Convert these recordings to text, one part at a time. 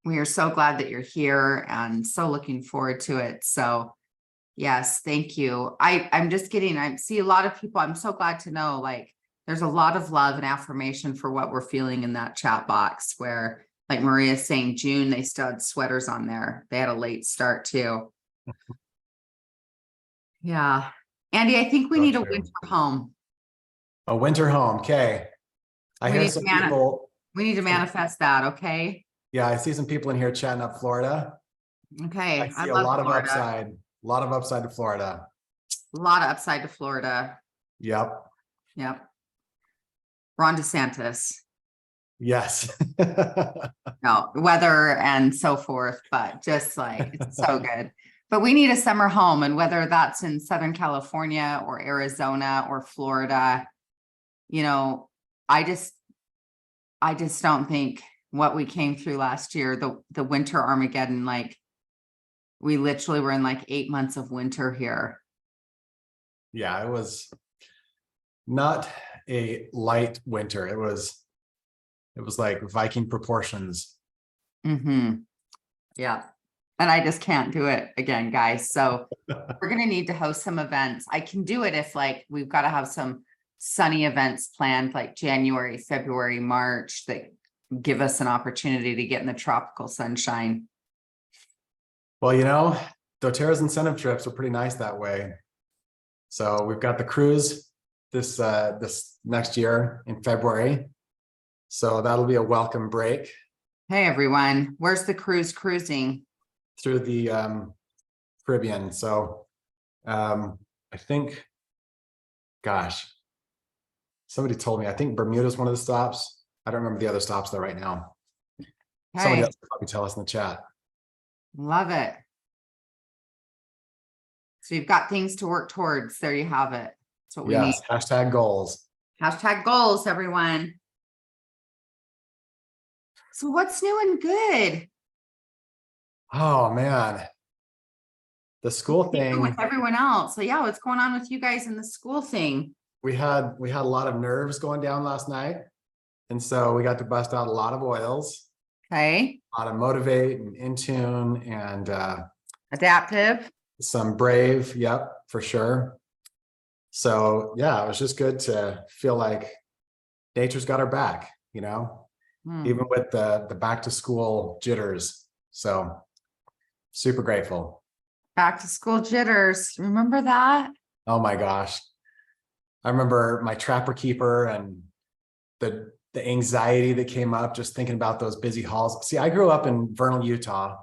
we are so glad that you're here and so looking forward to it. So yes, thank you. I see a lot of people. I'm so glad to know, like, there's a lot of love and affirmation for what we're feeling in that chat box where, like Maria's saying, June, they still had sweaters on there. They had a late start too. Yeah. Andy, I think we need a winter home. A winter home. Okay. I hear some people. We need to manifest that. Okay. Yeah. I see some people in here chatting up Florida. Okay. I see a lot of upside, a lot of upside to Florida. A lot of upside to Florida. Yep. Yep. Ron DeSantis. Yes. No, weather and so forth, but just like, it's so good. But we need a summer home, and whether that's in Southern California or Arizona or Florida, you know, I just don't think what we came through last year, the winter Armageddon, like we literally were in like 8 months of winter here. Yeah, it was not a light winter. It was like Viking proportions. Mm-hmm. Yeah. And I just can't do it again, guys. So we're going to need to host some events. I can do it if like we've got to have some sunny events planned like January, February, March that give us an opportunity to get in the tropical sunshine. Well, you know, doTERRA's incentive trips are pretty nice that way. So we've got the cruise this next year in February. So that'll be a welcome break. Hey, everyone. Where's the cruise cruising? Through the Caribbean. So I think, gosh, somebody told me, I think Bermuda's one of the stops. I don't remember the other stops though right now. Hey. Somebody else will probably tell us in the chat. Love it. So you've got things to work towards. There you have it. That's what we need. Hashtag goals. Hashtag goals, everyone. So what's new and good? Oh man, the school thing with everyone else. So yeah, what's going on with you guys in the school thing? We had a lot of nerves going down last night, and so we got to bust out a lot of oils. Okay. A lot of motivate and in tune and adaptive. Some brave. Yep, for sure. So yeah, it was just good to feel like nature's got our back, you know, even with the back to school jitters. So super grateful. Back to school jitters. Remember that? Oh my gosh. I remember my trapper keeper and the anxiety that came up just thinking about those busy halls. See, I grew up in Vernal, Utah,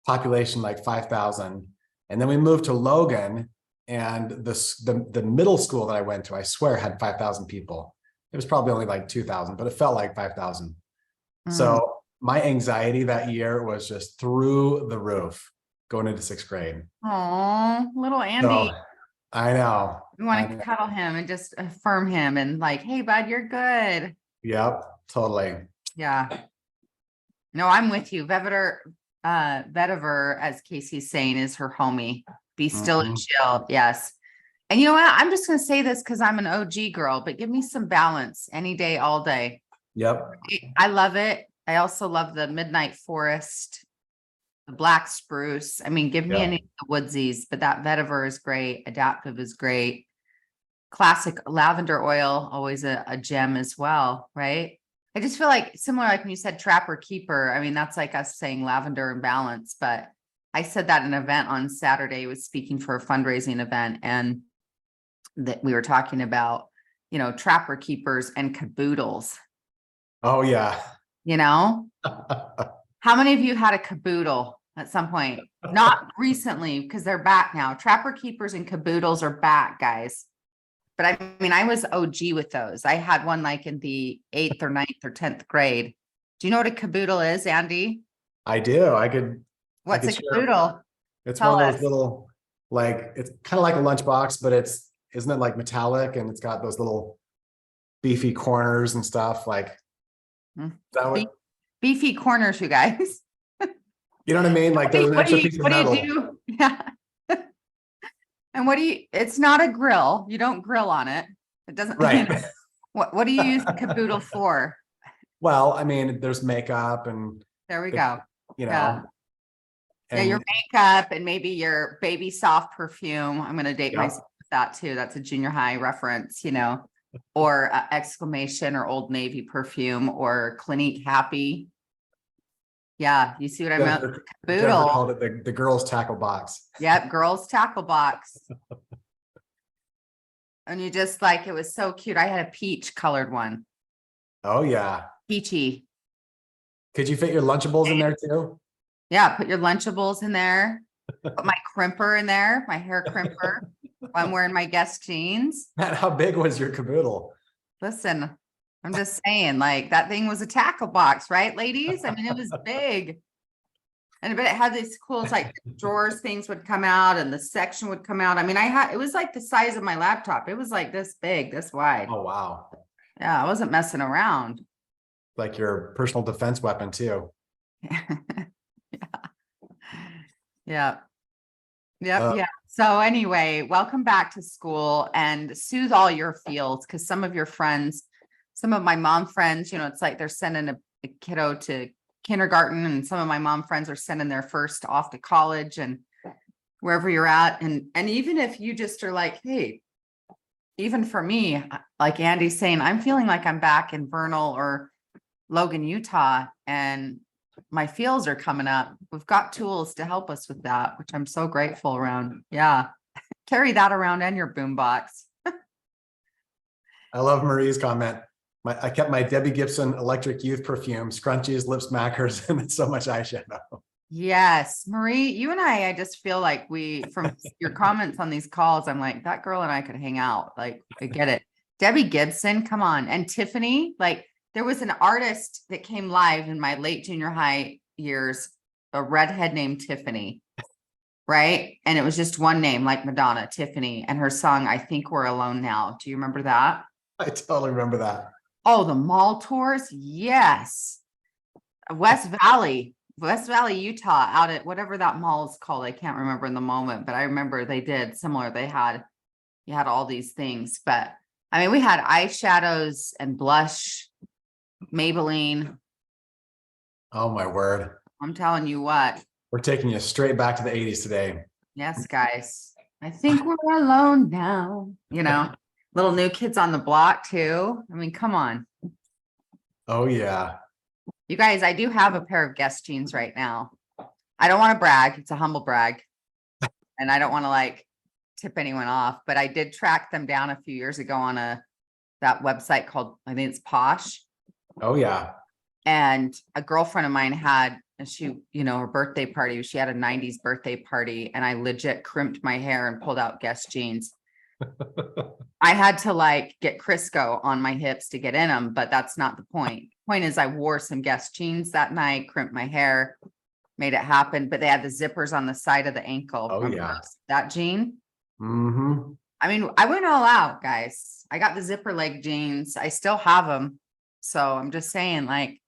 population like 5,000. And then we moved to Logan, and the middle school that I went to, I swear, had 5,000 people. It was probably only like 2,000, but it felt like 5,000. So my anxiety that year was just through the roof going into 6th grade. Oh, little Andy. So, I know. We want to cuddle him and just affirm him and like, hey, bud, you're good. Yep, totally. Yeah. No, I'm with you. Vetiver, as Casey's saying, is her homie. Be still and chill. Yes. And you know what? I'm just going to say this because I'm an OG girl, but give me some balance any day, all day. Yep. I love it. I also love the midnight forest, the black spruce. I mean, give me any of the woodsies, but that vetiver is great. Adaptive is great. Classic lavender oil, always a gem as well, right? I just feel like similar, like when you said trapper keeper, I mean, that's like us saying lavender and balance, but I said that in an event on Saturday, was speaking for a fundraising event, and that we were talking about, you know, trapper keepers and caboodles. Oh yeah. You know, how many of you had a caboodle at some point? Not recently, because they're back now. Trapper keepers and caboodles are back, guys. But I mean, I was OG with those. I had one like in the 8th or 9th or 10th grade. Do you know what a caboodle is, Andy? I do. What's a caboodle? It's one of those little, like, it's kind of like a lunchbox, but isn't it like metallic, and it's got those little beefy corners and stuff, like beefy corners, you guys. You know what I mean? Like there's an extra piece of metal. What do you do? Yeah. And it's not a grill. You don't grill on it. It doesn't. Right. You know, what do you use the caboodle for? Well, I mean, there's makeup and there we go. you Yeah. know. Yeah, your makeup and maybe your baby soft perfume. I'm gonna date Yep. myself with that too. That's a junior high reference, you know, or exclamation or Old Navy perfume or Clinique Happy. Yeah, you see what I meant? Jennifer Boodle. called it the girls tackle box. Yep, girls tackle box. And you just like, it was so cute. I had a peach colored one. Oh yeah. Peachy. Could you fit your Lunchables in there too? Yeah, put your Lunchables in there. Put my crimper in there, my hair crimper. I'm wearing my Guess jeans. Man, how big was your caboodle? Listen, I'm just saying, like, that thing was a tackle box, right, ladies? I mean, it was big. And but it had these cool, like, drawers, things would come out and the section would come out. I mean, it was like the size of my laptop. It was like this big, this wide. Oh wow. Yeah, I wasn't messing around. Like your personal defense weapon too. Yeah. Yep. Yeah. So anyway, welcome back to school and soothe all your feels because some of your friends, some of my mom friends, you know, it's like they're sending a kiddo to kindergarten and some of my mom friends are sending their first off to college and wherever you're at. And even if you just are like, hey, even for me, like Andy's saying, I'm feeling like I'm back in Vernal or Logan, Utah, and my feels are coming up. We've got tools to help us with that, which I'm so grateful around. Yeah. Carry that around in your boombox. I love Marie's comment. I kept my Debbie Gibson electric youth perfume, scrunchies, lip smackers, and so much eyeshadow. Yes. Marie, you and I just feel like from your comments on these calls, I'm like, that girl and I could hang out. Like, I get it. Debbie Gibson, come on. And Tiffany, like, there was an artist that came live in my late junior high years, a redhead named Tiffany, right? And it was just one name, like Madonna, Tiffany, and her song, I Think We're Alone Now. Do you remember that? I totally remember that. Oh, the mall tours? Yes. West Valley, Utah, out at whatever that mall is called. I can't remember in the moment, but I remember they did similar. You had all these things, but I mean, we had eyeshadows and blush, Maybelline. Oh my word. I'm telling you what. We're taking you straight back to the 80s today. Yes, guys. I think we're alone now. You know, little New Kids on the Block too. I mean, come on. Oh yeah. You guys, I do have a pair of Guess jeans right now. I don't want to brag. It's a humble brag. And I don't want to like tip anyone off, but I did track them down a few years ago on that website called, I think it's Posh. Oh yeah. And a girlfriend of mine had, her birthday party, she had a 90s birthday party and I legit crimped my hair and pulled out Guess jeans. I had to like get Crisco on my hips to get in them, but that's not the point. The point is I wore some Guess jeans that night, crimped my hair, made it happen, but they had the zippers on the side of the ankle. Oh yeah. That jean. Mm-hmm. I mean, I went all out, guys. I got the zipper leg jeans. I still have them. So I'm just saying, like,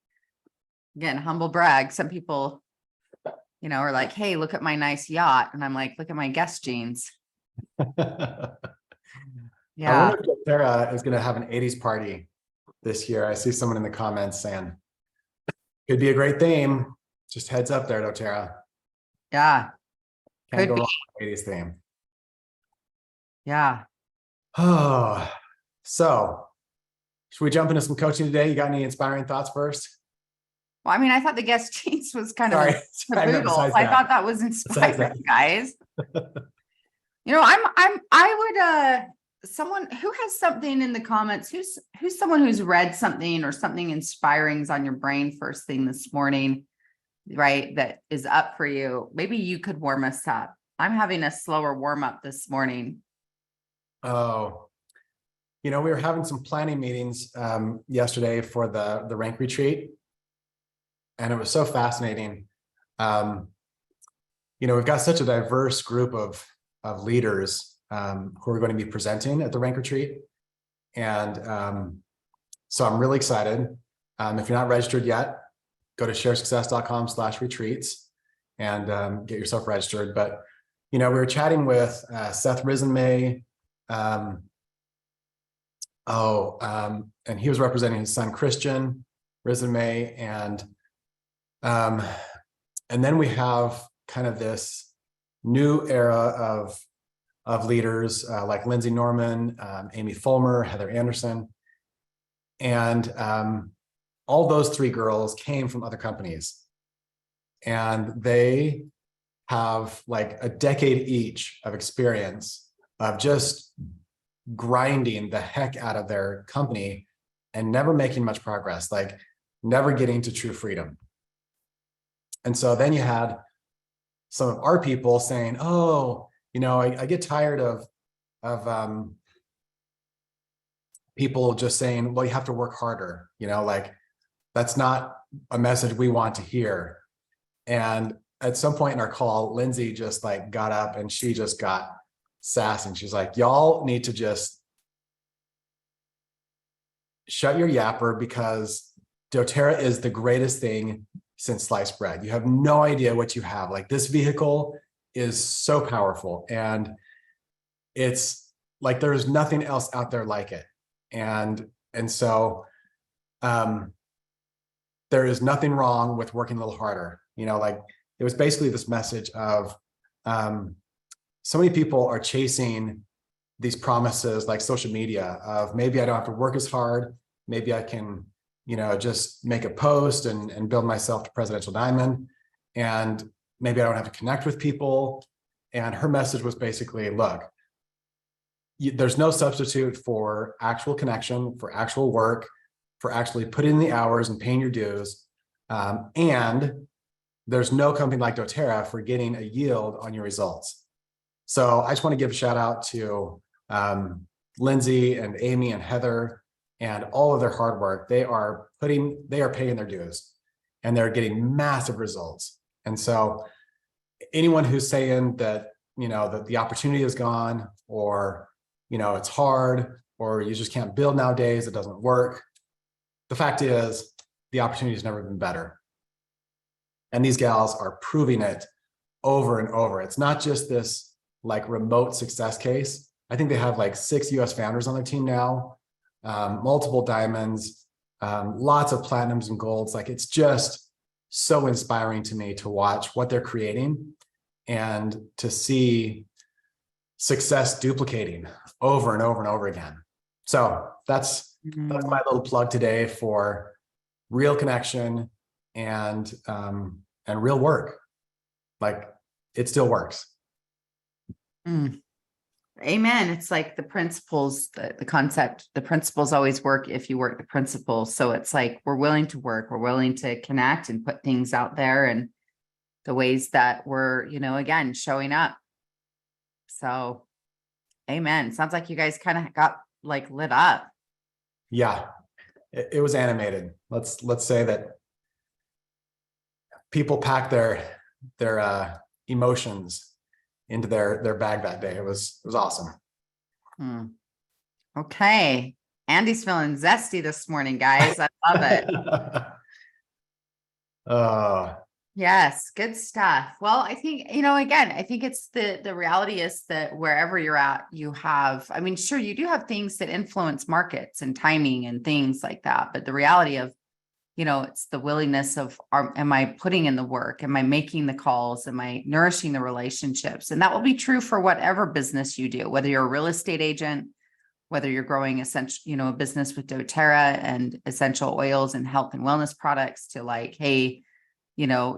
again, humble brag. Some people, are like, hey, look at my nice yacht. And I'm like, look at my Guess jeans. Yeah. I wonder if doTERRA is going to have an 80s party this year. I see someone in the comments saying could be a great theme. Just heads up there, doTERRA. Yeah. Can't go wrong with 80s theme. Yeah. Oh, so should we jump into some coaching today? You got any inspiring thoughts first? Well, I mean, I thought the Guess jeans was kind of Sorry, I thought that was inspiring, guys. I would someone who has something in the comments, who's someone who's read something or something inspiring is on your brain first thing this morning, right? That is up for you. Maybe you could warm us up. I'm having a slower warm up this morning. Oh, we were having some planning meetings yesterday for the rank retreat. And it was so fascinating. We've got such a diverse group of leaders who are going to be presenting at the rank retreat. And so I'm really excited. If you're not registered yet, go to sharesuccess.com/retreats and get yourself registered. But, we were chatting with Seth Risenmay. And he was representing his son, Christian Risenmay, and And then we have kind of this new era of leaders like Lindsay Norman, Amy Fulmer, Heather Anderson. And all those three girls came from other companies. And they have like a decade each of experience of just grinding the heck out of their company and never making much progress, like never getting to true freedom. And so then you had some of our people saying, oh, I get tired of people just saying, well, you have to work harder, like that's not a message we want to hear. And at some point in our call, Lindsay just like got up and she just got sassy. And she's like, y'all need to just shut your yapper, because doTERRA is the greatest thing since sliced bread. You have no idea what you have. Like, this vehicle is so powerful, and it's like there's nothing else out there like it. And so there is nothing wrong with working a little harder. Like, it was basically this message of so many people are chasing these promises like social media of, maybe I don't have to work as hard. Maybe I can, just make a post and build myself to presidential diamond. And maybe I don't have to connect with people. And her message was basically, look, there's no substitute for actual connection, for actual work, for actually putting in the hours and paying your dues. And there's no company like doTERRA for getting a yield on your results. So I just want to give a shout out to Lindsay and Amy and Heather and all of their hard work. They are paying their dues, and they're getting massive results. And so anyone who's saying that, that the opportunity is gone, or, it's hard, or you just can't build nowadays, it doesn't work. The fact is, the opportunity has never been better. And these gals are proving it over and over. It's not just this like remote success case. I think they have like 6 US founders on their team now, multiple diamonds, lots of platinums and golds. Like, it's just so inspiring to me to watch what they're creating and to see success duplicating over and over and over again. So that's my little plug today for real connection and real work. Like, it still works. Amen. It's like the principles, the concept, the principles always work if you work the principles. So it's like, we're willing to work, we're willing to connect and put things out there, and the ways that we're, again, showing up. So amen. Sounds like you guys kind of got like lit up. Yeah, it was animated. Let's say that people pack their emotions into their bag that day. It was awesome. Okay. Andy's feeling zesty this morning, guys. I love it. Yes, good stuff. Well, I think, again, I think it's the reality is that wherever you're at, you have, sure, you do have things that influence markets and timing and things like that. But the reality of, it's the willingness of, am I putting in the work? Am I making the calls? Am I nourishing the relationships? And that will be true for whatever business you do, whether you're a real estate agent, whether you're growing a business with doTERRA and essential oils and health and wellness products, to like, hey,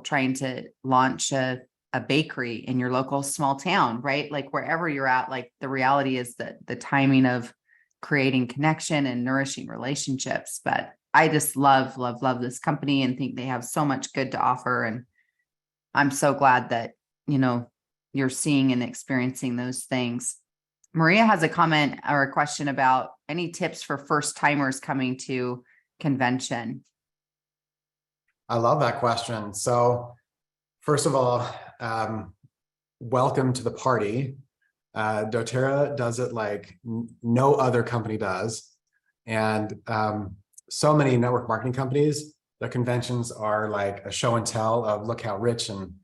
trying to launch a bakery in your local small town, right? Like, wherever you're at, like, the reality is that the timing of creating connection and nourishing relationships. But I just love this company and think they have so much good to offer. And I'm so glad that, you're seeing and experiencing those things. Maria has a comment or a question about any tips for first timers coming to convention. I love that question. So first of all, welcome to the party. doTERRA does it like no other company does. And so many network marketing companies, their conventions are like a show and tell of, look how rich and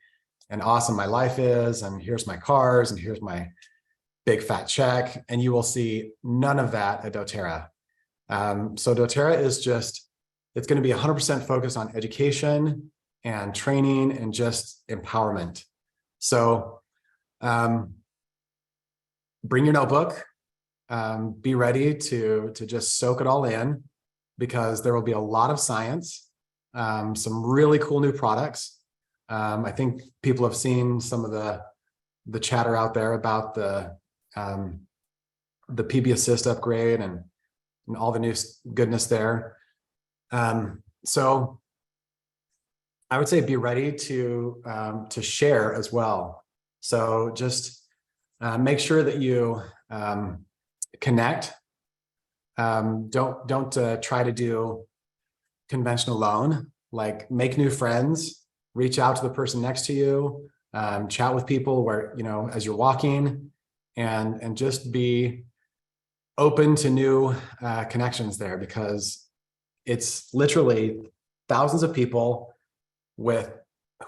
awesome my life is, and here's my cars, and here's my big fat check. And you will see none of that at doTERRA. So doTERRA is just, it's going to be 100% focused on education and training and just empowerment. So bring your notebook, be ready to just soak it all in, because there will be a lot of science, some really cool new products. I think people have seen some of the chatter out there about the PB Assist upgrade and all the new goodness there. So I would say be ready to share as well. So just make sure that you connect. Don't try to do convention alone. Like, make new friends, reach out to the person next to you, chat with people where, as you're walking, and just be open to new connections there, because it's literally thousands of people who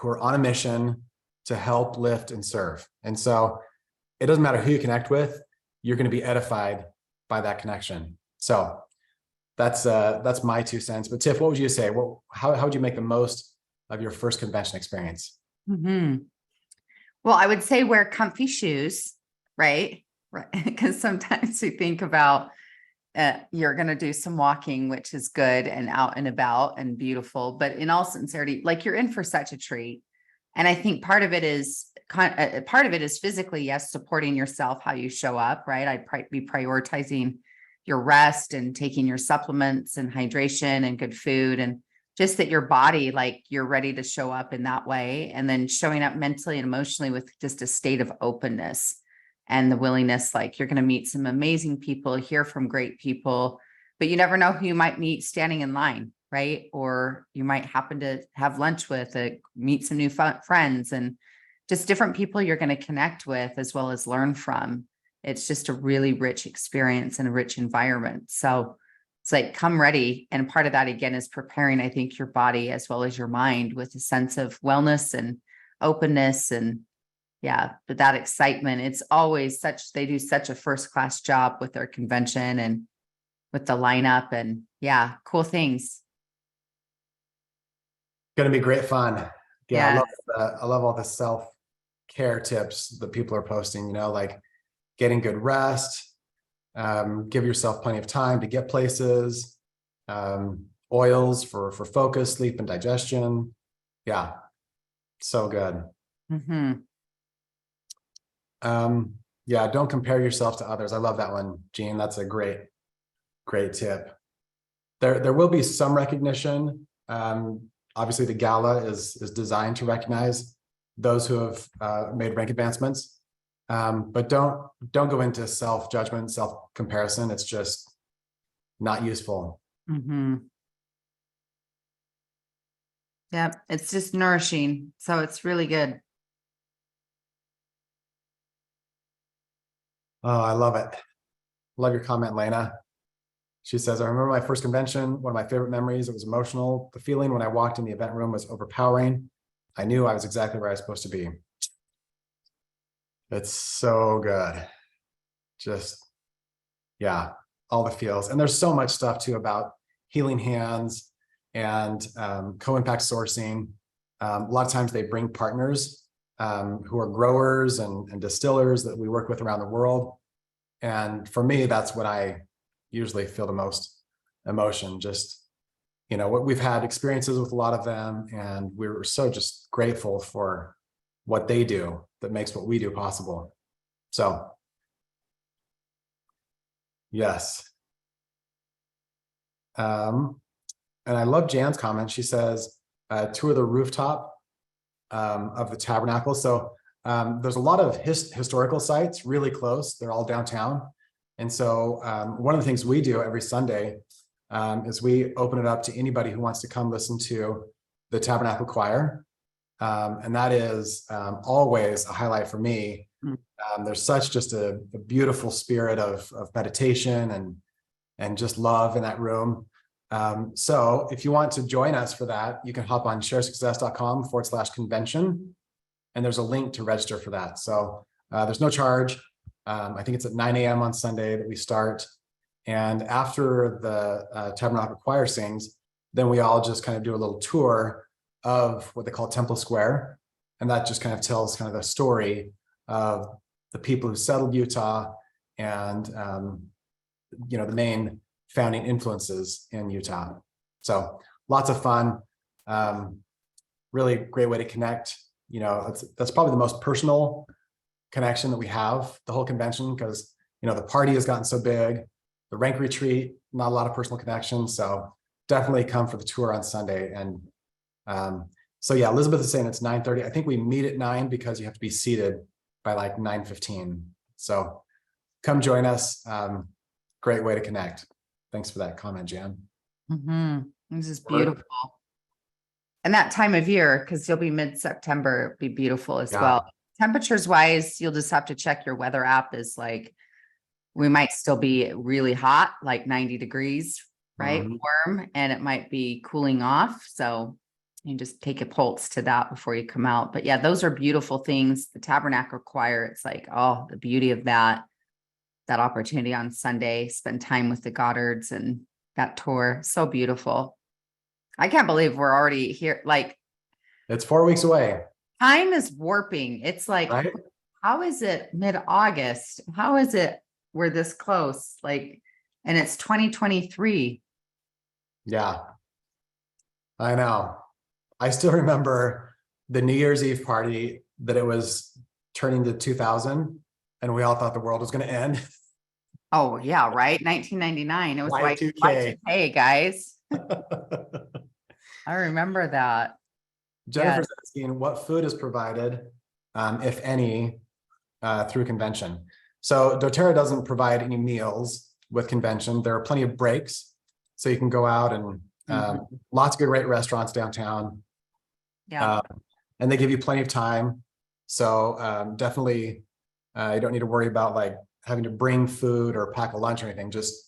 are on a mission to help, lift, and serve. And so it doesn't matter who you connect with, you're going to be edified by that connection. So that's my 2 cents. But Tiff, what would you say? How would you make the most of your first convention experience? Well, I would say wear comfy shoes, right? Because sometimes we think about you're going to do some walking, which is good and out and about and beautiful. But in all sincerity, like, you're in for such a treat. And I think part of it is physically, yes, supporting yourself, how you show up, right? I'd be prioritizing your rest and taking your supplements and hydration and good food, and just that your body, like, you're ready to show up in that way. And then showing up mentally and emotionally with just a state of openness and the willingness, like, you're going to meet some amazing people, hear from great people, but you never know who you might meet standing in line, right? Or you might happen to have lunch with, meet some new friends, and just different people you're going to connect with as well as learn from. It's just a really rich experience and a rich environment. So it's like, come ready. And part of that, again, is preparing, I think, your body as well as your mind with a sense of wellness and openness. And yeah, but that excitement, it's always they do such a first-class job with their convention and with the lineup, and yeah, cool things. Going to be great fun. Yeah. Yeah. I love all the self-care tips that people are posting, like getting good rest, give yourself plenty of time to get places, oils for focus, sleep, and digestion. Yeah. So good. Yeah. Don't compare yourself to others. I love that one, Jean. That's a great tip. There will be some recognition. Obviously the gala is designed to recognize those who have made rank advancements. But don't go into self-judgment, self-comparison. It's just not useful. Yeah, it's just nourishing. So it's really good. Oh, I love it. Love your comment, Lena. She says, I remember my first convention, one of my favorite memories. It was emotional. The feeling when I walked in the event room was overpowering. I knew I was exactly where I was supposed to be. It's so good. Just, yeah, all the feels. And there's so much stuff too about healing hands and co-impact sourcing. A lot of times they bring partners who are growers and distillers that we work with around the world. And for me, that's what I usually feel the most emotion. Just, what we've had experiences with a lot of them, and we're so just grateful for what they do that makes what we do possible. So yes. And I love Jan's comment. She says, tour the rooftop of the tabernacle. So there's a lot of historical sites really close. They're all downtown. And so one of the things we do every Sunday is we open it up to anybody who wants to come listen to the Tabernacle Choir. And that is always a highlight for me. There's such just a beautiful spirit of meditation and just love in that room. So if you want to join us for that, you can hop on sharesuccess.com/convention. And there's a link to register for that. So there's no charge. I think it's at 9 a.m. on Sunday that we start. And after the Tabernacle Choir sings, then we all just kind of do a little tour of what they call Temple Square. And that just kind of tells kind of the story of the people who settled Utah and, the main founding influences in Utah. So lots of fun, really great way to connect. That's probably the most personal connection that we have, the whole convention, because, the party has gotten so big, the rank retreat, not a lot of personal connection. So definitely come for the tour on Sunday. And so yeah, Elizabeth is saying it's 9:30. I think we meet at 9 because you have to be seated by like 9:15. So come join us. Great way to connect. Thanks for that comment, Jan. This is beautiful. And that time of year, because you'll be mid-September, be beautiful as well. Temperatures wise, you'll just have to check your weather app. Is like, we might still be really hot, like 90 degrees, right? Warm, and it might be cooling off. So you just take a pulse to that before you come out. But yeah, those are beautiful things. The Tabernacle Choir, it's like, oh, the beauty of that opportunity on Sunday, spend time with the Goddards and that tour. So beautiful. I can't believe we're already here. Like, it's 4 weeks away. Time is warping. It's like, right? How is it mid-August? How is it we're this close? Like, and it's 2023. Yeah, I know. I still remember the New Year's Eve party that it was turning to 2000 and we all thought the world was going to end. Oh yeah, right. 1999. It was Y2K. Hey guys. I remember that. Jennifer's asking what food is provided, if any, through convention. So doTERRA doesn't provide any meals with convention. There are plenty of breaks, so you can go out and lots of good great restaurants downtown. Yeah. And they give you plenty of time. So definitely you don't need to worry about like having to bring food or pack a lunch or anything. Just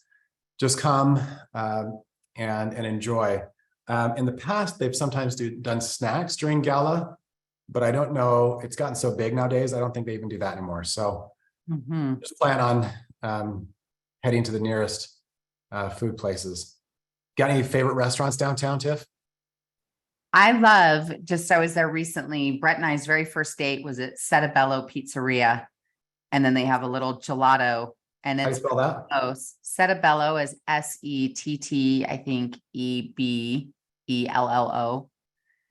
come and enjoy. In the past, they've sometimes done snacks during gala, but I don't know. It's gotten so big nowadays. I don't think they even do that anymore. So just plan on heading to the nearest food places. Got any favorite restaurants downtown, Tiff? I was there recently. Brett and I's very first date was at Settebello Pizzeria. And then they have a little gelato. And it's How do you spell that? Settebello is SETT, I think EBELLO.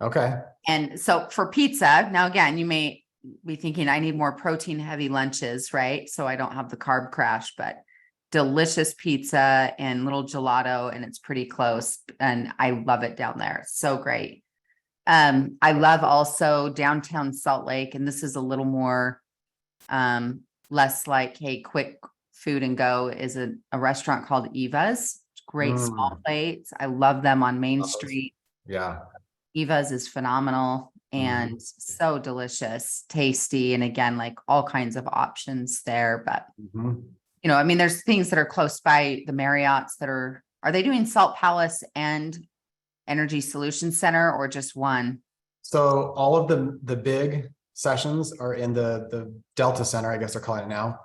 Okay. And so for pizza, now again, you may be thinking I need more protein heavy lunches, right? So I don't have the carb crash, but delicious pizza and little gelato, and it's pretty close. And I love it down there. So great. I love also downtown Salt Lake, and this is a little more less like, hey, quick food and go, is a restaurant called Eva's. Great small plates. I love them on Main Street. Yeah. Eva's is phenomenal and so delicious, tasty. And again, like all kinds of options there. But, I mean, there's things that are close by the Marriott's that are they doing Salt Palace and Energy Solutions Center or just one? So all of the big sessions are in the Delta Center, I guess they're calling it now.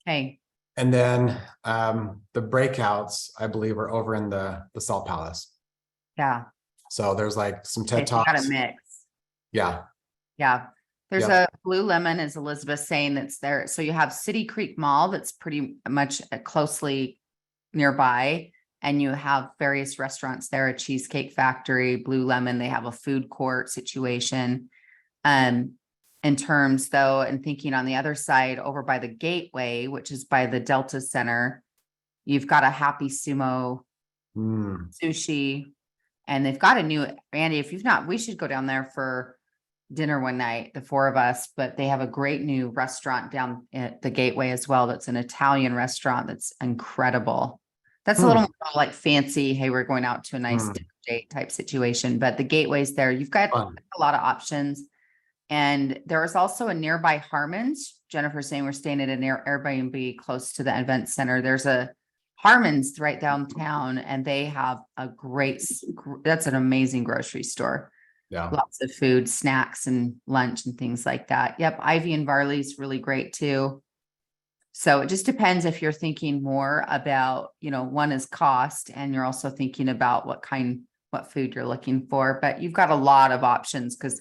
Okay. And then the breakouts, I believe, are over in the Salt Palace. Yeah. So there's like some TED Talks. Got a mix. Yeah. Yeah. There's a Blue Lemon, as Elizabeth saying, that's there. So you have City Creek Mall that's pretty much closely nearby. And you have various restaurants there, a Cheesecake Factory, Blue Lemon. They have a food court situation. In terms though, and thinking on the other side over by the Gateway, which is by the Delta Center, you've got a Happy Sumo sushi, and they've got a new, Andy, if you've not, we should go down there for dinner one night, the four of us, but they have a great new restaurant down at the Gateway as well. That's an Italian restaurant. That's incredible. That's a little more like fancy. Hey, we're going out to a nice date type situation, but the Gateway's there. You've got a lot of options. And there is also a nearby Harmon's. Jennifer's saying we're staying at an Airbnb close to the event center. There's a Harmon's right downtown, and they have that's an amazing grocery store. Yeah. Lots of food, snacks, and lunch and things like that. Yep. Ivy and Varley's really great too. So it just depends if you're thinking more about, one is cost, and you're also thinking about what what food you're looking for, but you've got a lot of options because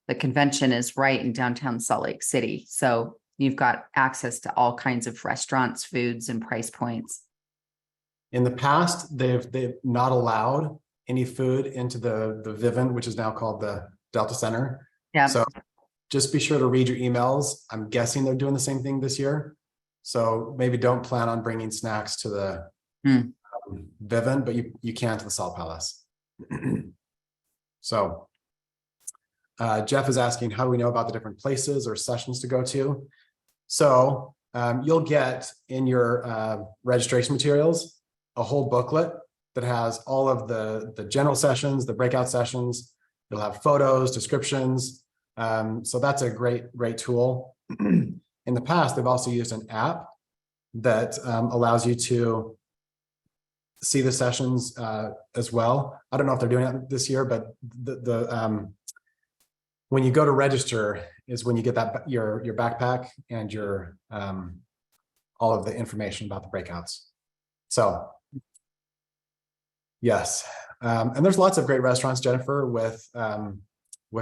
the convention is right in downtown Salt Lake City. So you've got access to all kinds of restaurants, foods, and price points. In the past, they've not allowed any food into the Vivint, which is now called the Delta Center. Yeah. So just be sure to read your emails. I'm guessing they're doing the same thing this year. So maybe don't plan on bringing snacks to the Vivint, but you can to the Salt Palace. So Jeff is asking, how do we know about the different places or sessions to go to? So you'll get in your registration materials a whole booklet that has all of the general sessions, the breakout sessions. You'll have photos, descriptions. So that's a great tool. In the past, they've also used an app that allows you to see the sessions as well. I don't know if they're doing it this year, but when you go to register is when you get that your backpack and your all of the information about the breakouts. So yes, and there's lots of great restaurants, Jennifer, with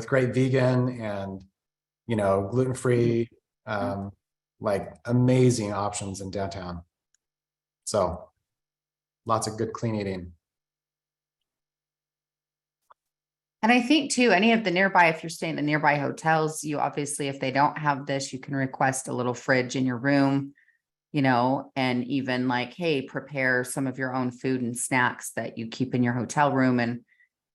great vegan and gluten-free, like amazing options in downtown. So lots of good clean eating. And I think too, any of the nearby, if you're staying in nearby hotels, you obviously, if they don't have this, you can request a little fridge in your room, and even like, hey, prepare some of your own food and snacks that you keep in your hotel room and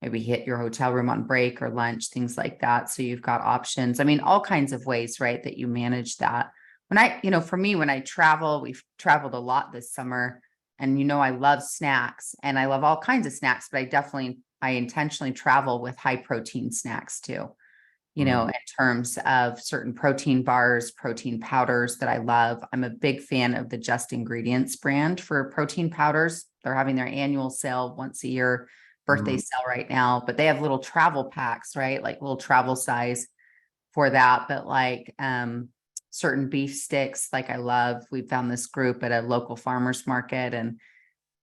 maybe hit your hotel room on break or lunch, things like that. So you've got options. I mean, all kinds of ways, right, that you manage that. For me, when I travel, we've traveled a lot this summer, and I love snacks and I love all kinds of snacks, but I intentionally travel with high protein snacks too, in terms of certain protein bars, protein powders that I love. I'm a big fan of the Just Ingredients brand for protein powders. They're having their annual sale once a year, birthday sale right now, but they have little travel packs, right? Like little travel size for that. But like certain beef sticks, like I love, we found this group at a local farmer's market. And,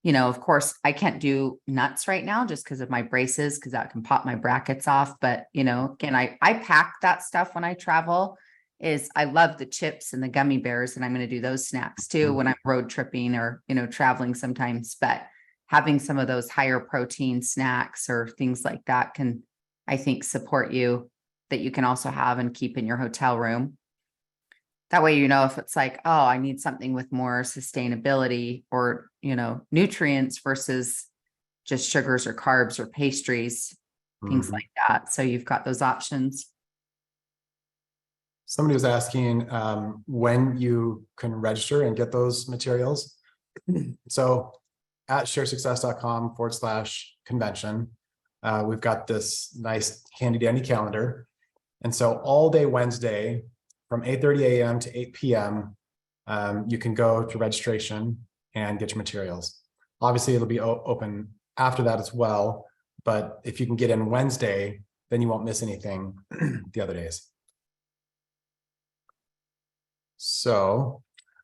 of course I can't do nuts right now just because of my braces, because that can pop my brackets off. But, again, I pack that stuff when I travel. I love the chips and the gummy bears, and I'm going to do those snacks too when I'm road tripping or, traveling sometimes. But having some of those higher protein snacks or things like that can, I think, support you, that you can also have and keep in your hotel room. That way, if it's like, oh, I need something with more sustainability or, nutrients versus just sugars or carbs or pastries, things like that. So you've got those options. Somebody was asking when you can register and get those materials. So at sharesuccess.com/convention, we've got this nice handy dandy calendar. And so all day Wednesday from 8:30 a.m. to 8 p.m., you can go to registration and get your materials. Obviously, it'll be open after that as well. But if you can get in Wednesday, then you won't miss anything the other days. So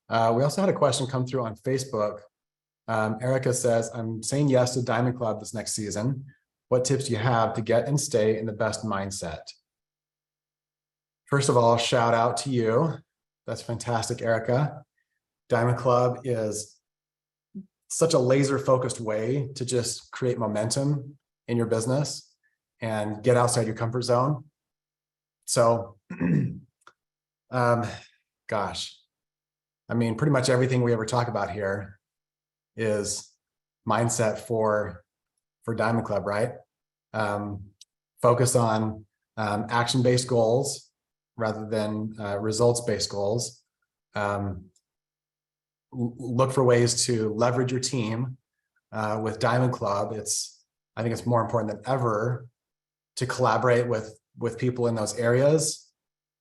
we also had a question come through on Facebook. Erica says, I'm saying yes to Diamond Club this next season. What tips do you have to get and stay in the best mindset? First of all, shout out to you. That's fantastic, Erica. Diamond Club is such a laser focused way to just create momentum in your business and get outside your comfort zone. So, gosh, I mean, pretty much everything we ever talk about here is mindset for Diamond Club, right? Focus on action-based goals rather than results-based goals. Look for ways to leverage your team. With Diamond Club, I think it's more important than ever to collaborate with people in those areas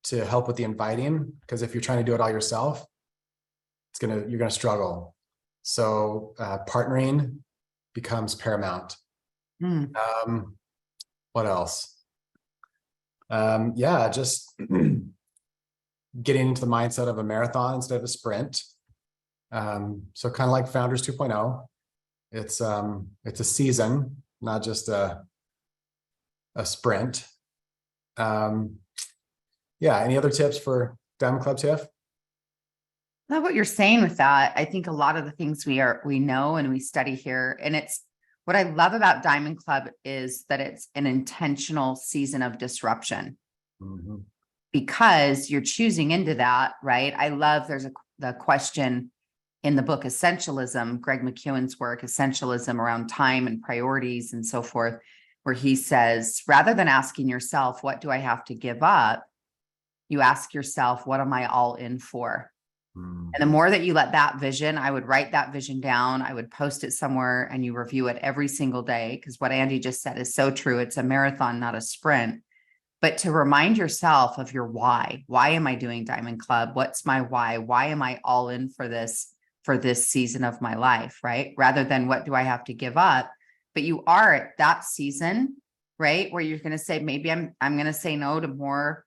to help with the inviting, because if you're trying to do it all yourself, you're gonna struggle. So partnering becomes paramount. What else? Just getting into the mindset of a marathon instead of a sprint. So kind of like Founders 2.0, it's a season, not just a a sprint. Yeah, any other tips for Diamond Club, Tiff? I love what you're saying with that. I think a lot of the things we know and we study here, and it's what I love about Diamond Club is that it's an intentional season of disruption. Mhm. Because you're choosing into that, right? I love the question in the book Essentialism, Greg McKeown's work, Essentialism around time and priorities and so forth, where he says, rather than asking yourself, what do I have to give up? You ask yourself, what am I all in for? Mm. And the more that you let that vision, I would write that vision down, I would post it somewhere and you review it every single day. Because what Andy just said is so true. It's a marathon, not a sprint. But to remind yourself of your why. Why am I doing Diamond Club? What's my why? Why am I all in for this season of my life, right? Rather than what do I have to give up? But you are at that season, right? Where you're going to say, maybe I'm going to say no to more,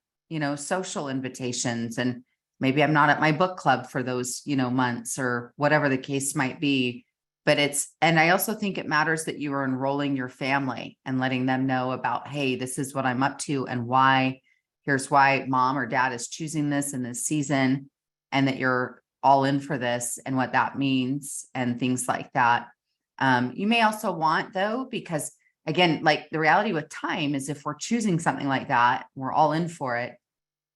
social invitations, and maybe I'm not at my book club for those, months or whatever the case might be. But and I also think it matters that you are enrolling your family and letting them know about, hey, this is what I'm up to and why. Here's why mom or dad is choosing this in this season, and that you're all in for this and what that means and things like that. You may also want, though, because again, like the reality with time is if we're choosing something like that, we're all in for it.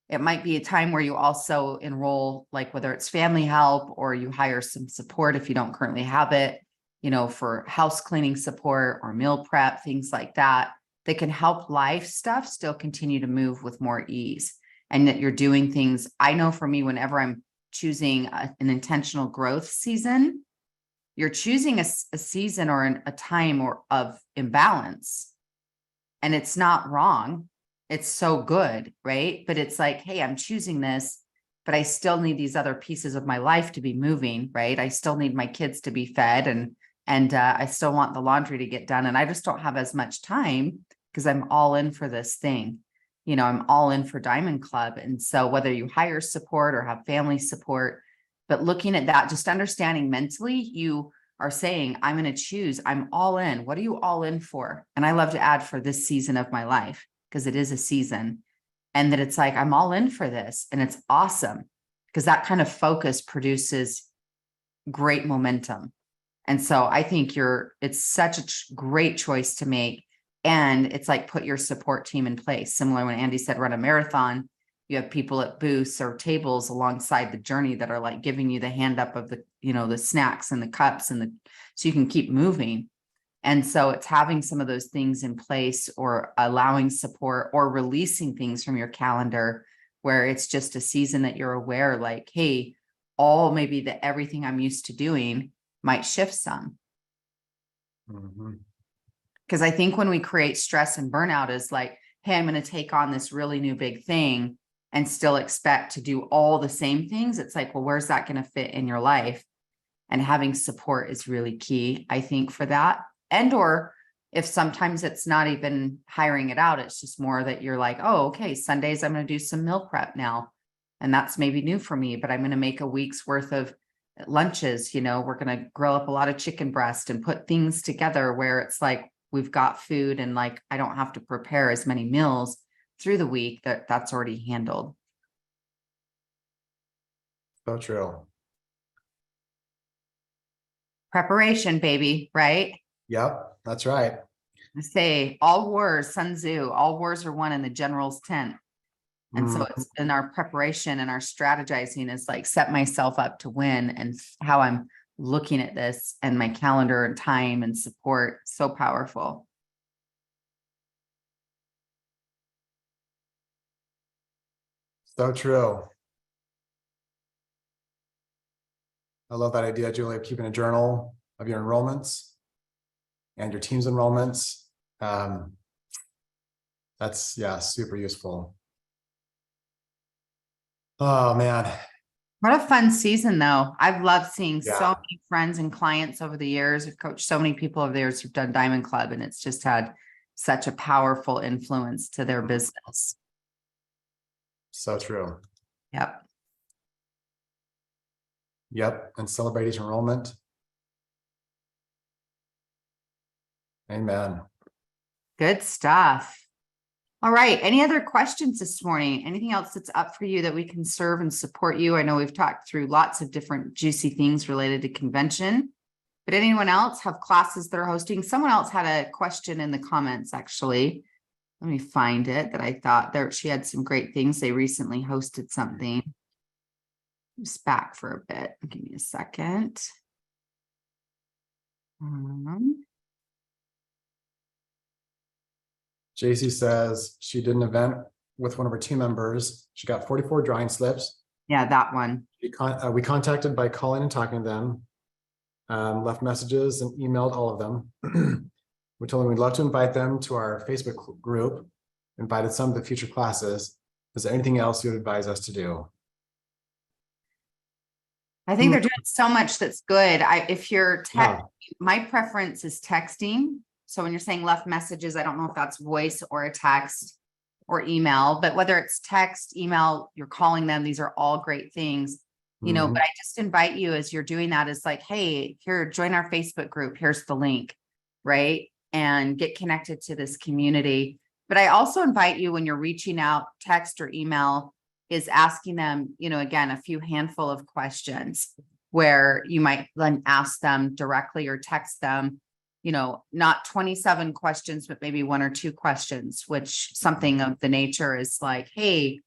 It might be a time where you also enroll, like whether it's family help or you hire some support if you don't currently have it, for house cleaning support or meal prep, things like that, that can help life stuff still continue to move with more ease. And that you're doing things. I know for me, whenever I'm choosing an intentional growth season, you're choosing a season or a time of imbalance. And it's not wrong. It's so good, right? But it's like, hey, I'm choosing this, but I still need these other pieces of my life to be moving, right? I still need my kids to be fed, and I still want the laundry to get done. And I just don't have as much time because I'm all in for this thing. I'm all in for Diamond Club. And so whether you hire support or have family support, but looking at that, just understanding mentally, you are saying, I'm going to choose, I'm all in. What are you all in for? And I love to add for this season of my life, because it is a season, and that it's like, I'm all in for this. And it's awesome because that kind of focus produces great momentum. And so I think it's such a great choice to make. And it's like, put your support team in place. Similar when Andy said, run a marathon, you have people at booths or tables alongside the journey that are like giving you the hand up of the, the snacks and the cups so you can keep moving. And so it's having some of those things in place, or allowing support or releasing things from your calendar where it's just a season that you're aware, like, hey, maybe everything I'm used to doing might shift some. Because I think when we create stress and burnout is like, hey, I'm going to take on this really new big thing and still expect to do all the same things. It's like, well, where's that going to fit in your life? And having support is really key, I think, for that. And or if sometimes it's not even hiring it out, it's just more that you're like, oh, okay, Sundays I'm going to do some meal prep now. And that's maybe new for me, but I'm going to make a week's worth of lunches. We're going to grill up a lot of chicken breast and put things together where it's like we've got food, and like I don't have to prepare as many meals through the week, that's already handled. So true. Preparation, baby, right? Yep, that's right. I say all wars, Sun Tzu, all wars are won in the general's tent. And so it's in our preparation and our strategizing is like set myself up to win, and how I'm looking at this and my calendar and time and support. So powerful. So true. I love that idea, Julie, of keeping a journal of your enrollments and your team's enrollments. That's super useful. Oh man. What a fun season though. I've loved seeing so many friends and clients over the years. I've coached so many people over the years who've done Diamond Club, and it's just had such a powerful influence to their business. So true. Yep. Yep. And celebrate each enrollment. Amen. Good stuff. All right. Any other questions this morning? Anything else that's up for you that we can serve and support you? I know we've talked through lots of different juicy things related to convention, but anyone else have classes that are hosting? Someone else had a question in the comments, actually. Let me find it that I thought there, she had some great things. They recently hosted something. Just back for a bit. Give me a second. JC says she did an event with one of her team members. She got 44 drawing slips. Yeah, that one. We contacted by calling and talking to them, left messages and emailed all of them. We told them we'd love to invite them to our Facebook group, invited some to future classes. Is there anything else you would advise us to do? I think they're doing so much that's good. If you're Yeah. my preference is texting. So when you're saying left messages, I don't know if that's voice or a text or email, but whether it's text, email, you're calling them, these are all great things, you know, but I just invite you as you're doing that is like, hey, here, join our Facebook group. Here's the link, right? And get connected to this community. But I also invite you when you're reaching out, text or email, is asking them, you know, again, a few handful of questions where you might then ask them directly or text them, you know, not 27 questions, but maybe 1 or 2 questions, which something of the nature is like, hey,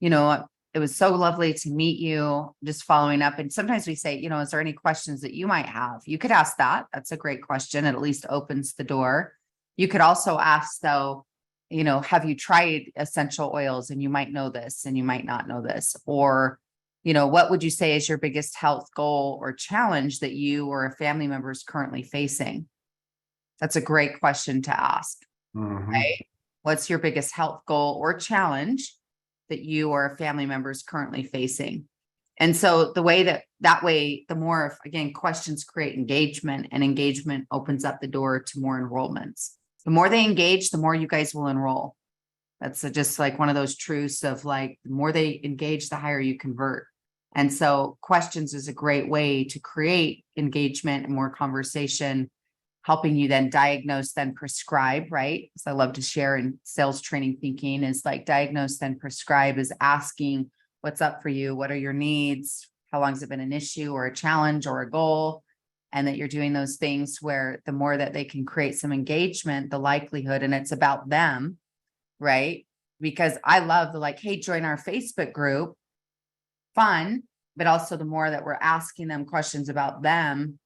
you know, it was so lovely to meet you, just following up. And sometimes we say, you know, is there any questions that you might have? You could ask that. That's a great question. It at least opens the door. You could also ask though, you know, have you tried essential oils? And you might know this and you might not know this. Or, you know, what would you say is your biggest health goal or challenge that you or a family member is currently facing? That's a great question to ask, right? What's your biggest health goal or challenge that you or a family member is currently facing? And so the way that way, the more, again, questions create engagement, and engagement opens up the door to more enrollments. The more they engage, the more you guys will enroll. That's just like one of those truths of like, the more they engage, the higher you convert. And so questions is a great way to create engagement and more conversation, helping you then diagnose, then prescribe, right? So I love to share in sales training thinking is like diagnose, then prescribe is asking what's up for you, what are your needs, how long has it been an issue or a challenge or a goal, and that you're doing those things where the more that they can create some engagement, the likelihood, and it's about them, right? Because I love the like, hey, join our Facebook group, fun, but also the more that we're asking them questions about them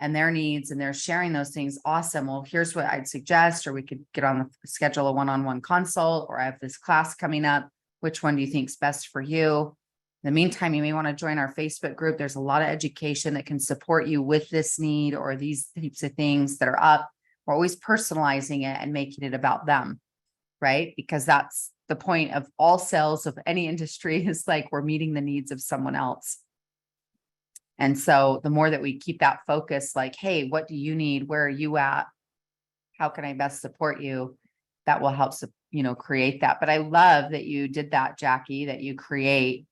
and their needs and they're sharing those things. Awesome. Well, here's what I'd suggest, or we could get on the schedule a one-on-one consult, or I have this class coming up. Which one do you think is best for you? In the meantime, you may want to join our Facebook group. There's a lot of education that can support you with this need or these types of things that are up. We're always personalizing it and making it about them, right? Because that's the point of all sales of any industry is like, we're meeting the needs of someone else. And so the more that we keep that focus, like, hey, what do you need? Where are you at? How can I best support you? That will help, you know, create that. But I love that you did that, Jackie, that you created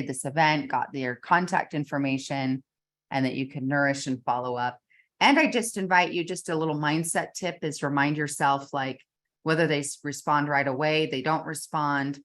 this event, got their contact information, and that you can nourish and follow up. And I just invite you, just a little mindset tip is remind yourself, like, whether they respond right away, they don't respond,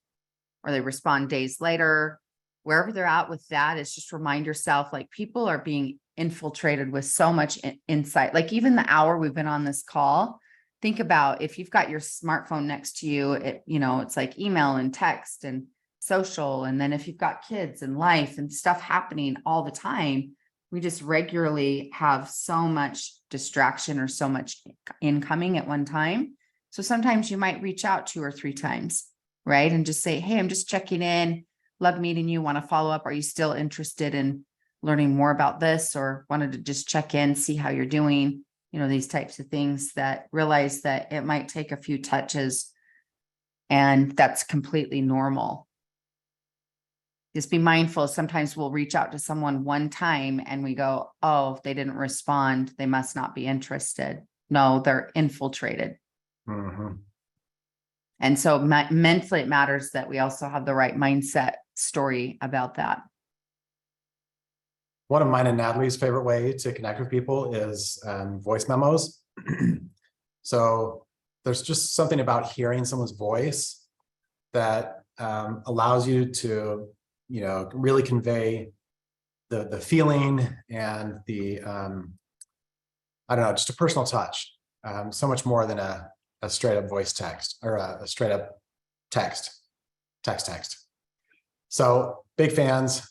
or they respond days later, wherever they're at with that, is just remind yourself, like, people are being infiltrated with so much insight. Like even the hour we've been on this call, think about if you've got your smartphone next to you, it's like email and text and social. And then if you've got kids and life and stuff happening all the time, we just regularly have so much distraction or so much incoming at one time. So sometimes you might reach out 2 or 3 times, right? And just say, hey, I'm just checking in. Love meeting you. Want to follow up? Are you still interested in learning more about this, or wanted to just check in, see how you're doing? These types of things, that realize that it might take a few touches, and that's completely normal. Just be mindful. Sometimes we'll reach out to someone one time and we go, oh, they didn't respond, they must not be interested. No, they're infiltrated. And so mentally, it matters that we also have the right mindset story about that. One of mine and Natalie's favorite way to connect with people is voice memos. So there's just something about hearing someone's voice that allows you to, really convey the feeling and the, I don't know, just a personal touch. So much more than a straight up voice text or a straight up text. So big fans.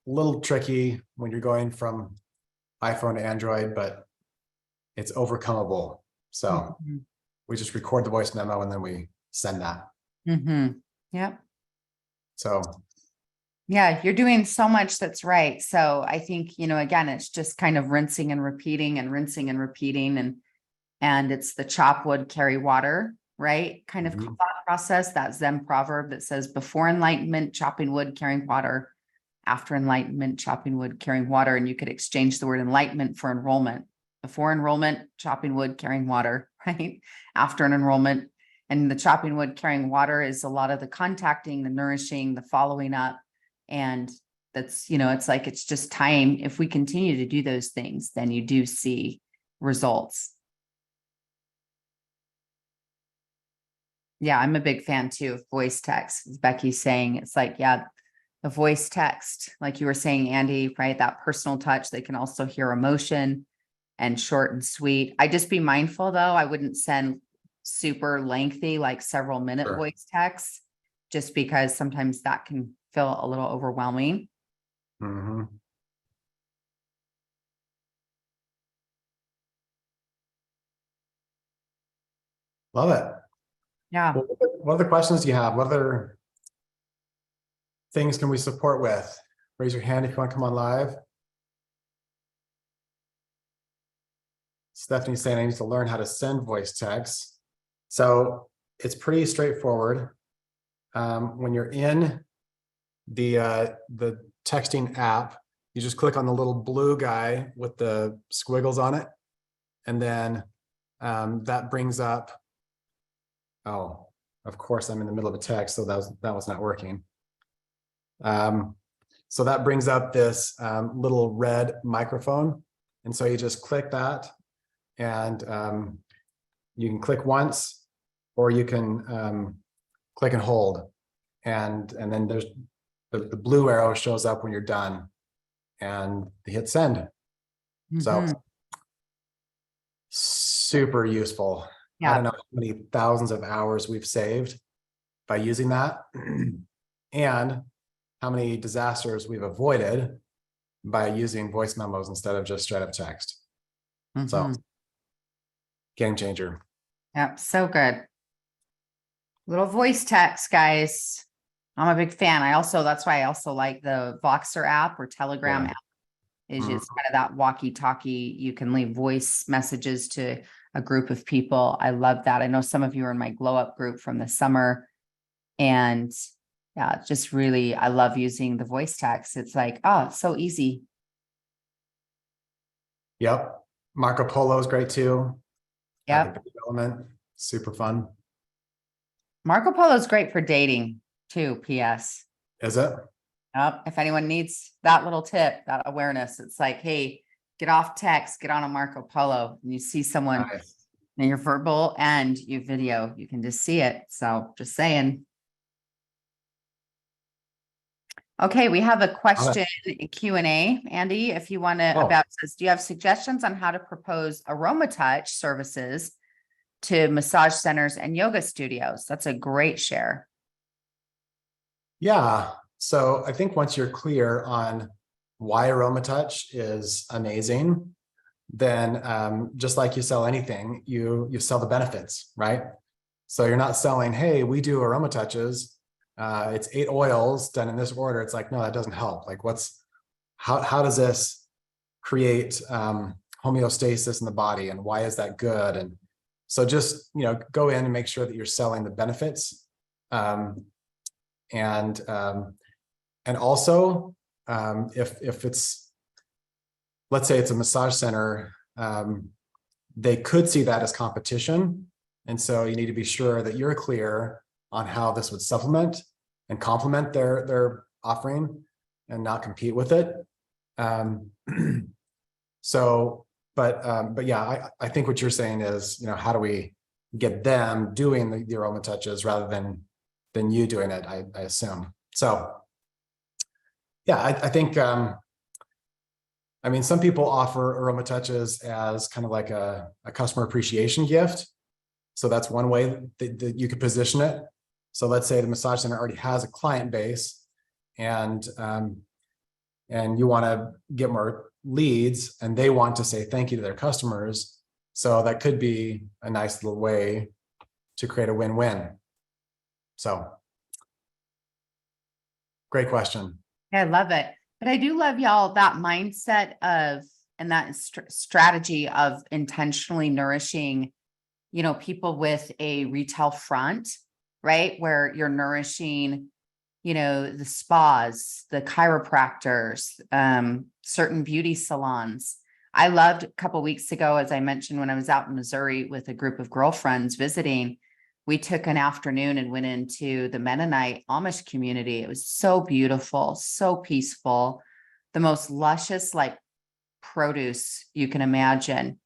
Little tricky when you're going from iPhone to Android, but it's overcomable. So we just record the voice memo and then we send that. Yep. So yeah, you're doing so much that's right. So I think, again, it's just kind of rinsing and repeating and it's the chop wood, carry water, right? Kind of thought process, that Zen proverb that says before enlightenment, chopping wood, carrying water, after enlightenment, chopping wood, carrying water. And you could exchange the word enlightenment for enrollment. Before enrollment, chopping wood, carrying water, right? After an enrollment. And the chopping wood, carrying water is a lot of the contacting, the nourishing, the following up. And that's, it's like, it's just time. If we continue to do those things, then you do see results. Yeah, I'm a big fan too of voice text. As Becky's saying, it's like, yeah, the voice text, like you were saying, Andy, right? That personal touch, they can also hear emotion and short and sweet. I just be mindful though. I wouldn't send super lengthy, like several minute voice texts, just because sometimes that can feel a little overwhelming. Love it. Yeah. What other questions do you have? What other things can we support with? Raise your hand if you want to come on live. Stephanie's saying I need to learn how to send voice texts. So it's pretty straightforward. When you're in the texting app, you just click on the little blue guy with the squiggles on it. And then that brings up, oh, of course I'm in the middle of a text, so that was not working. So that brings up this little red microphone. And so you just click that and you can click once or you can click and hold. And then there's the blue arrow shows up when you're done and hit send. So super useful. I don't know how many thousands of hours we've saved by using that and how many disasters we've avoided by using voice memos instead of just straight up text. So game changer. Yep. So good. Little voice text, guys. I'm a big fan. That's why I also like the Voxer app or Telegram app. It's kind of that walkie-talkie. You can leave voice messages to a group of people. I love that. I know some of you are in my glow up group from the summer. And yeah, just really, I love using the voice text. It's like, oh, it's so easy. Yep. Marco Polo is great too. Yep. Element, super fun. Marco Polo is great for dating too, PS. Is it? Yep. If anyone needs that little tip, that awareness, it's like, hey, get off text, get on a Marco Polo, and you see someone in your verbal and your video, you can just see it. So just saying. Okay, we have a question in Q&A, Andy, if you want to about this. Do you have suggestions on how to propose aroma touch services to massage centers and yoga studios? That's a great share. Yeah. So I think once you're clear on why aroma touch is amazing, then just like you sell anything, you sell the benefits, right? So you're not selling, hey, we do aroma touches. It's 8 oils done in this order. It's like, no, that doesn't help. Like how does this create homeostasis in the body and why is that good? And so just, go in and make sure that you're selling the benefits. And also if it's, let's say it's a massage center, they could see that as competition. And so you need to be sure that you're clear on how this would supplement and complement their offering and not compete with it. So But yeah, I think what you're saying is, you know, how do we get them doing the aroma touches rather than you doing it, I assume. So yeah, I think, I mean, some people offer aroma touches as kind of like a customer appreciation gift. So that's one way that you could position it. So let's say the massage center already has a client base, and you want to get more leads, and they want to say thank you to their customers. So that could be a nice little way to create a win-win. So great question. I love it. But I do love y'all, that mindset of, and that strategy of intentionally nourishing, you know, people with a retail front, right? Where you're nourishing, you know, the spas, the chiropractors, certain beauty salons. I loved a couple of weeks ago, as I mentioned, when I was out in Missouri with a group of girlfriends visiting, we took an afternoon and went into the Mennonite Amish community. It was so beautiful, so peaceful, the most luscious, like, produce you can imagine.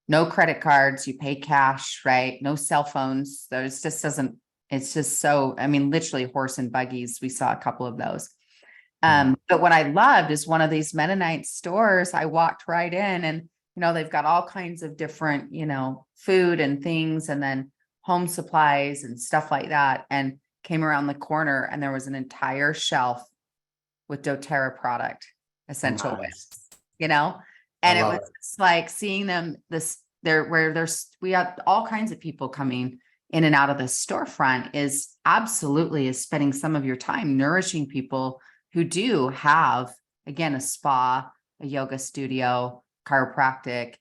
No credit cards, you pay cash, right? No cell phones. There's just doesn't, it's just so, I mean, literally horse and buggies. We saw a couple of those. But what I loved is one of these Mennonite stores, I walked right in, and, you know, they've got all kinds of different, you know, food and things, and then home supplies and stuff like that. And came around the corner and there was an entire shelf with doTERRA product, essential oils, you know, and it was just like seeing them we have all kinds of people coming in and out of the storefront is spending some of your time nourishing people who do have, again, a spa, a yoga studio, chiropractic,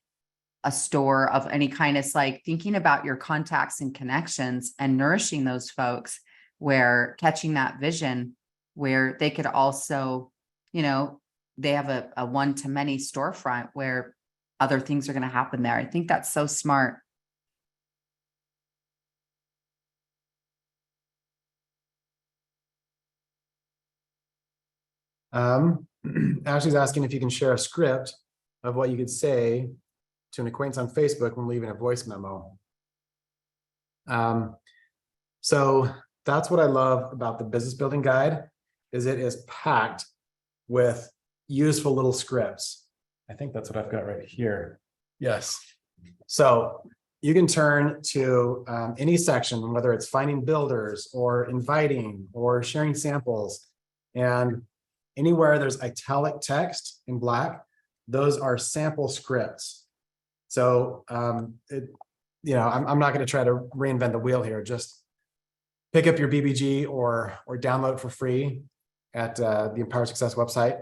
a store of any kind. It's like thinking about your contacts and connections and nourishing those folks, where catching that vision where they could also, you know, they have a one-to-many storefront where other things are going to happen there. I think that's so smart. Ashley's asking if you can share a script of what you could say to an acquaintance on Facebook when leaving a voice memo. So that's what I love about the business building guide, is it is packed with useful little scripts. I think that's what I've got right here. Yes. So you can turn to any section, whether it's finding builders or inviting or sharing samples, and anywhere there's italic text in black, those are sample scripts. So, you know, I'm not going to try to reinvent the wheel here. Just pick up your BBG or download it for free at the Empower Success website,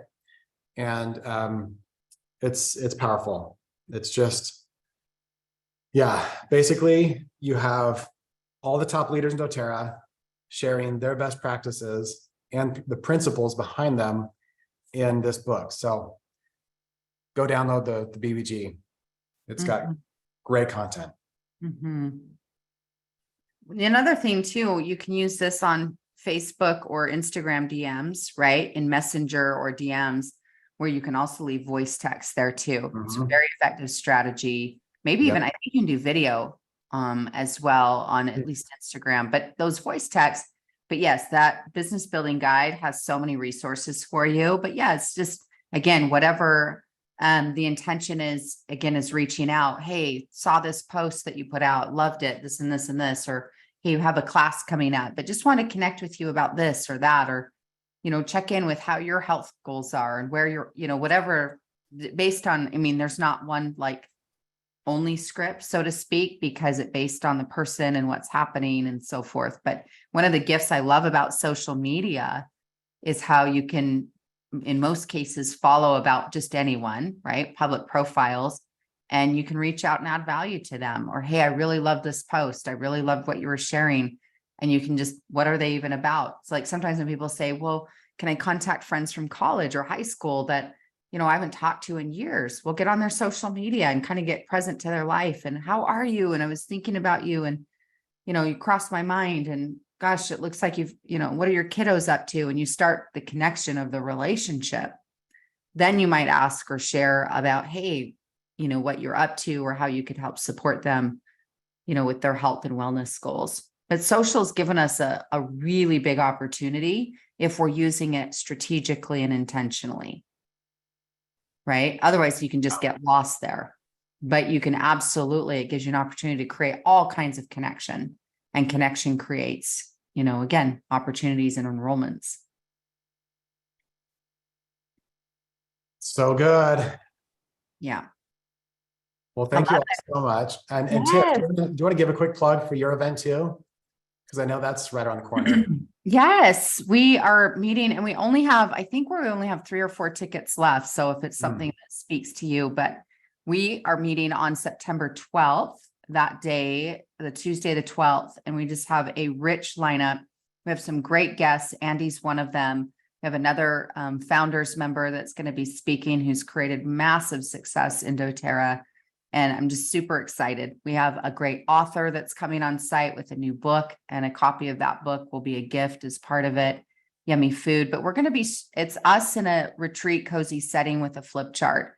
and it's powerful. It's just, yeah, basically you have all the top leaders in doTERRA sharing their best practices and the principles behind them in this book. So go download the BBG. It's got great content. Another thing too, you can use this on Facebook or Instagram DMs, right? In Messenger or DMs, where you can also leave voice text there too. It's a very effective strategy. Maybe even I think you can do video as well on at least Instagram, but those voice texts. But yes, that business building guide has so many resources for you. But yeah, it's just, again, whatever the intention is, again, is reaching out. Hey, saw this post that you put out, loved it, this and this and this, or hey, you have a class coming up, but just want to connect with you about this or that, or, you know, check in with how your health goals are and where you're, you know, whatever, based on, I mean, there's not one like only script, so to speak, because it based on the person and what's happening and so forth. But one of the gifts I love about social media is how you can, in most cases, follow about just anyone, right? Public profiles, and you can reach out and add value to them. Or, hey, I really love this post. I really loved what you were sharing. And you can just, what are they even about? It's like sometimes when people say, well, can I contact friends from college or high school that, you know, I haven't talked to in years? We'll get on their social media and kind of get present to their life. And how are you? And I was thinking about you, and, you know, you crossed my mind, and gosh, it looks like you've, you know, what are your kiddos up to? And you start the connection of the relationship. Then you might ask or share about, hey, you know, what you're up to or how you could help support them, you know, with their health and wellness goals. But social's given us a really big opportunity if we're using it strategically and intentionally. Right? Otherwise, you can just get lost there. But you can absolutely, it gives you an opportunity to create all kinds of connection, and connection creates, you know, again, opportunities and enrollments. So good. Yeah. Well, thank you all so much. And Tiff, Yes. do you want to give a quick plug for your event too? Because I know that's right around the corner. Yes, we are meeting, and we only have, I think we only have 3 or 4 tickets left. So if it's something that speaks to you, but we are meeting on September 12th, that day, the Tuesday, the 12th, and we just have a rich lineup. We have some great guests. Andy's one of them. We have another founders member that's going to be speaking, who's created massive success in doTERRA. And I'm just super excited. We have a great author that's coming on site with a new book, and a copy of that book will be a gift as part of it. Yummy food, but we're going to be, it's us in a retreat cozy setting with a flip chart.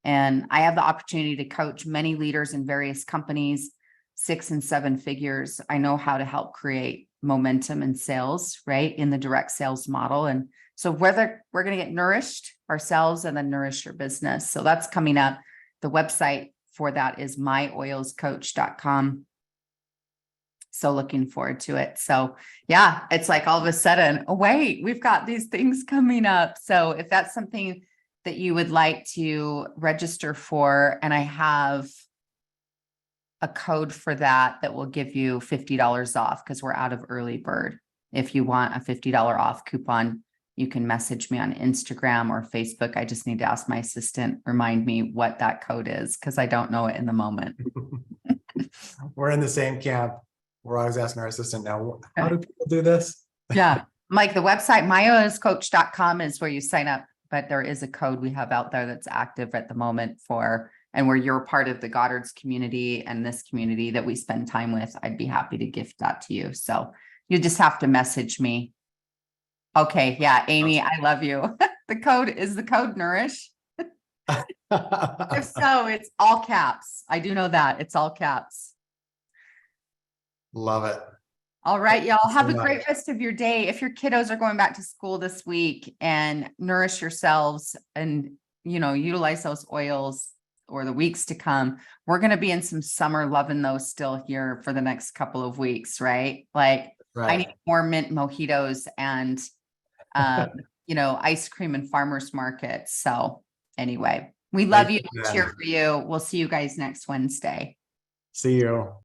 And I have the opportunity to coach many leaders in various companies, 6 and 7 figures. I know how to help create momentum and sales, right, in the direct sales model. And so whether we're going to get nourished ourselves and then nourish your business. So that's coming up. The website for that is myoilscoach.com. So looking forward to it. So yeah, it's like all of a sudden, oh, wait, we've got these things coming up. So if that's something that you would like to register for, and I have a code for that will give you $50 off, because we're out of early bird. If you want a $50 off coupon, you can message me on Instagram or Facebook. I just need to ask my assistant, remind me what that code is, because I don't know it in the moment. We're in the same camp. We're always asking our assistant now, how do people do this? Yeah. Like the website, myoilscoach.com is where you sign up, but there is a code we have out there that's active at the moment for, and where you're part of the Goddard's community and this community that we spend time with, I'd be happy to gift that to you. So you just have to message me. Okay. Yeah. Amy, I love you. The code is the code Nourish. If so, it's all caps. I do know that it's all caps. Love it. All right, y'all have a much. great rest of your day. If your kiddos are going back to school this week, and nourish yourselves and, you know, utilize those oils or the weeks to come. We're going to be in some summer, loving those still here for the next couple of weeks, right? Like I need more mint mojitos and, you know, ice cream and farmers markets. So anyway, we love you. Cheer for you. We'll see you guys next Wednesday. See you.